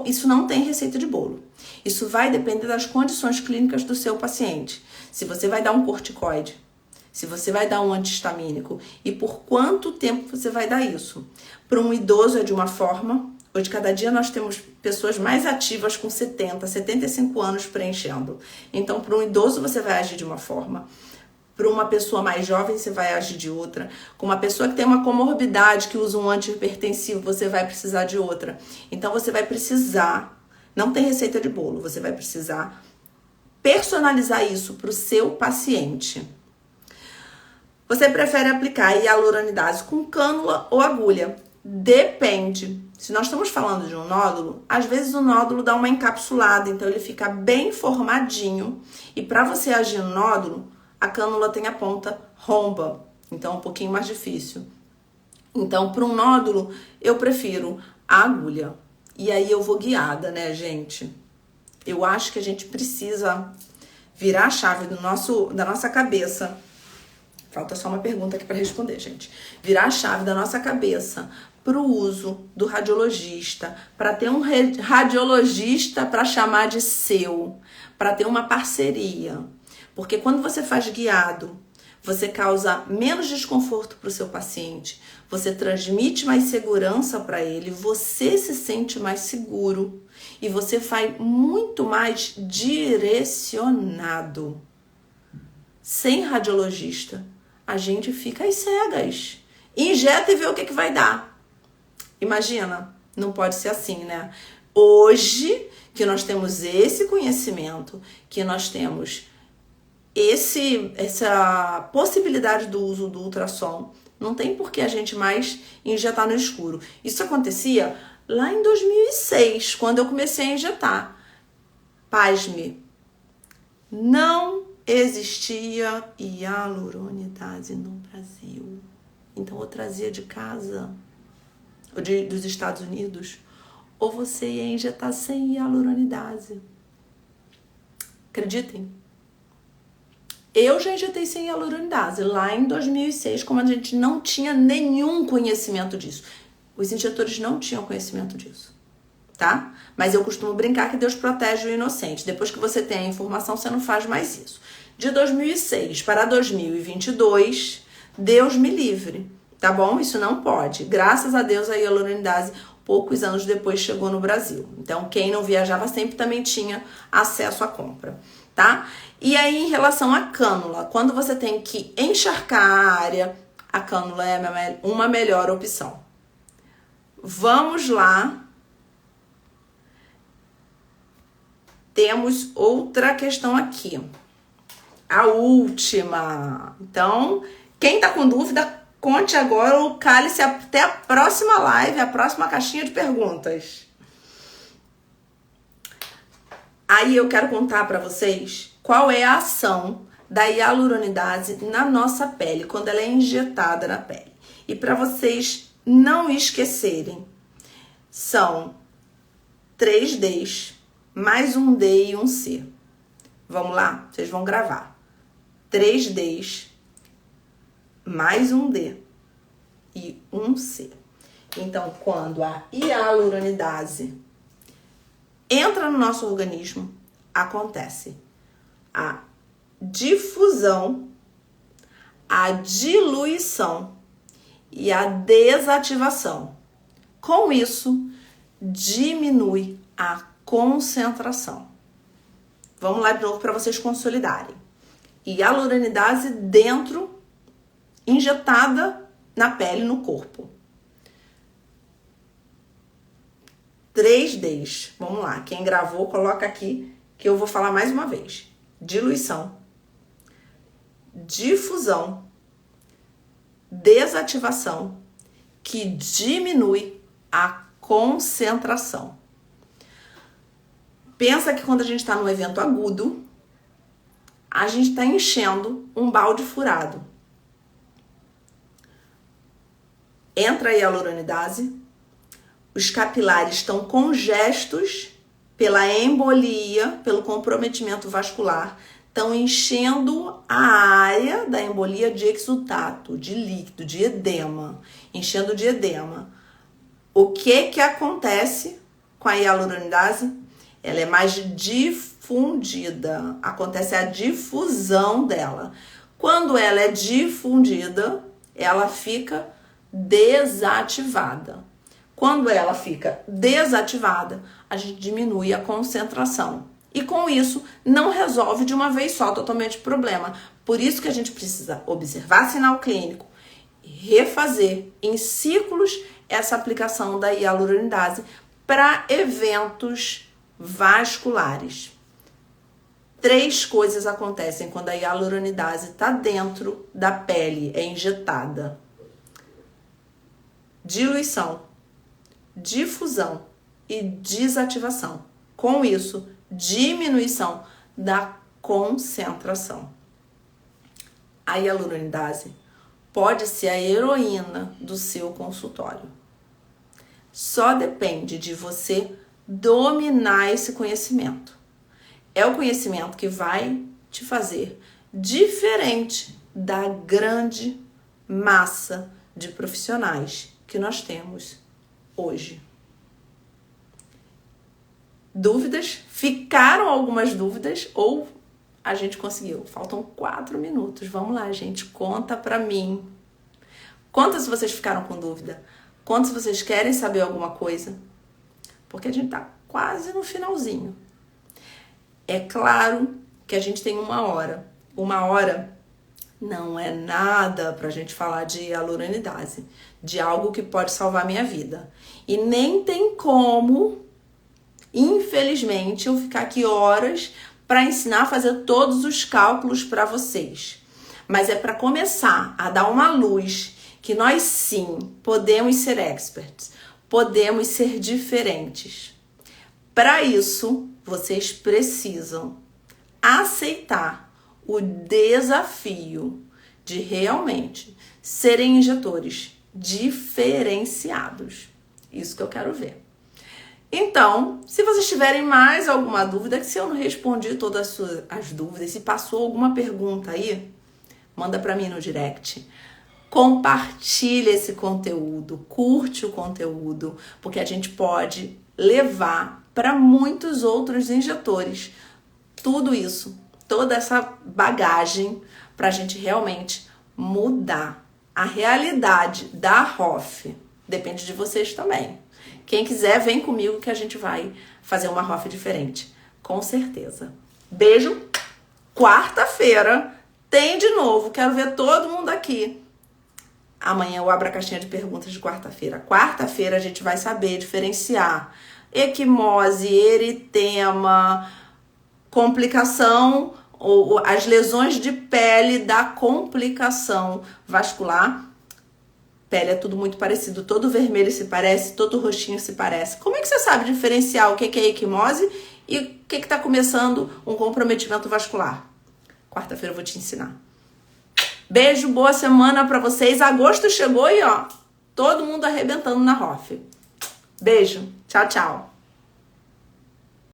isso não tem receita de bolo. Isso vai depender das condições clínicas do seu paciente. Se você vai dar um corticoide, se você vai dar um antihistamínico e por quanto tempo você vai dar isso. Para um idoso é de uma forma, Hoje, cada dia, nós temos pessoas mais ativas com 70, 75 anos preenchendo. Então, para um idoso, você vai agir de uma forma. Para uma pessoa mais jovem, você vai agir de outra. Com uma pessoa que tem uma comorbidade, que usa um antihipertensivo, você vai precisar de outra. Então, você vai precisar, não tem receita de bolo, você vai precisar personalizar isso para o seu paciente. Você prefere aplicar hialuronidase com cânula ou agulha? Depende. Se nós estamos falando de um nódulo, às vezes o nódulo dá uma encapsulada, então ele fica bem formadinho. E para você agir no nódulo, a cânula tem a ponta romba, então é um pouquinho mais difícil. Então, para um nódulo, eu prefiro a agulha. E aí eu vou guiada, né, gente? Eu acho que a gente precisa virar a chave da nossa cabeça. Falta só uma pergunta aqui para responder, gente. Virar a chave da nossa cabeça para o uso do radiologista, para ter um radiologista para chamar de seu, para ter uma parceria. Porque quando você faz guiado, você causa menos desconforto para o seu paciente, você transmite mais segurança para ele, você se sente mais seguro e você faz muito mais direcionado. Sem radiologista, a gente fica às cegas. Injeta e vê o que vai dar. Imagina, não pode ser assim, né? Hoje, que nós temos esse conhecimento, que nós temos essa possibilidade do uso do ultrassom, não tem por que a gente mais injetar no escuro. Isso acontecia lá em 2006, quando eu comecei a injetar. Pasme, não existia hialuronidase no Brasil. Então eu trazia de casa, ou dos Estados Unidos, ou você ia injetar sem hialuronidase. Acreditem. Eu já injetei sem hialuronidase lá em 2006, como a gente não tinha nenhum conhecimento disso. Os injetores não tinham conhecimento disso, tá? Mas eu costumo brincar que Deus protege o inocente. Depois que você tem a informação, você não faz mais isso. De 2006 para 2022, Deus me livre, tá bom? Isso não pode. Graças a Deus, a hialuronidase, poucos anos depois, chegou no Brasil. Então, quem não viajava sempre também tinha acesso à compra, tá? E aí, em relação à cânula, quando você tem que encharcar a área, a cânula é uma melhor opção. Vamos lá. Temos outra questão aqui. A última. Então, quem tá com dúvida, conte agora ou cale-se até a próxima live, a próxima caixinha de perguntas. Aí eu quero contar para vocês qual é a ação da hialuronidase na nossa pele, quando ela é injetada na pele. E para vocês não esquecerem, são 3 Ds, mais um D e um C. Vamos lá? Vocês vão gravar. 3 Ds, mais um D e um C. Então, quando a hialuronidase entra no nosso organismo, acontece a difusão, a diluição e a desativação. Com isso, diminui a concentração. Vamos lá de novo para vocês consolidarem. Hialuronidase dentro, injetada na pele, no corpo. 3 Ds. Vamos lá. Quem gravou, coloca aqui que eu vou falar mais uma vez. Diluição, difusão, desativação, que diminui a concentração. Pensa que quando a gente está num evento agudo, a gente está enchendo um balde furado. Entra a hialuronidase, os capilares estão congestos pela embolia, pelo comprometimento vascular, estão enchendo a área da embolia de exudato, de líquido, de edema, enchendo de edema. O que acontece com a hialuronidase? Ela é mais difundida, acontece a difusão dela. Quando ela é difundida, ela fica desativada. Quando ela fica desativada, a gente diminui a concentração. E com isso, não resolve de uma vez só totalmente o problema. Por isso que a gente precisa observar sinal clínico, refazer em ciclos essa aplicação da hialuronidase para eventos vasculares. 3 coisas acontecem quando a hialuronidase está dentro da pele, é injetada: diluição, difusão e desativação. Com isso, diminuição da concentração. A hialuronidase pode ser a heroína do seu consultório. Só depende de você dominar esse conhecimento. É o conhecimento que vai te fazer diferente da grande massa de profissionais que nós temos hoje. Dúvidas? Ficaram algumas dúvidas ou a gente conseguiu? Faltam 4 minutos. Vamos lá, gente. Conta pra mim. Conta se vocês ficaram com dúvida. Conta se vocês querem saber alguma coisa. Porque a gente tá quase no finalzinho. É claro que a gente tem 1 hora. 1 hora não é nada pra gente falar de hialuronidase, de algo que pode salvar minha vida. E nem tem como, infelizmente, eu ficar aqui horas para ensinar a fazer todos os cálculos para vocês. Mas é para começar a dar uma luz que nós sim podemos ser experts, podemos ser diferentes. Para isso, vocês precisam aceitar o desafio de realmente serem injetores diferenciados. Isso que eu quero ver. Então, se vocês tiverem mais alguma dúvida, que se eu não respondi todas as dúvidas, se passou alguma pergunta aí, manda para mim no direct. Compartilha esse conteúdo, curte o conteúdo, porque a gente pode levar para muitos outros injetores tudo isso, toda essa bagagem para a gente realmente mudar a realidade da ROF. Depende de vocês também. Quem quiser, vem comigo que a gente vai fazer uma ROF diferente. Com certeza. Beijo. Quarta-feira tem de novo. Quero ver todo mundo aqui. Amanhã eu abro a caixinha de perguntas de quarta-feira. Quarta-feira a gente vai saber diferenciar equimose, eritema, complicação, ou as lesões de pele da complicação vascular. Pele é tudo muito parecido, todo vermelho se parece, todo roxinho se parece. Como é que você sabe diferenciar o que é equimose e o que está começando um comprometimento vascular? Quarta-feira eu vou te ensinar. Beijo, boa semana pra vocês. Agosto chegou e ó, todo mundo arrebentando na ROF. Beijo, tchau, tchau.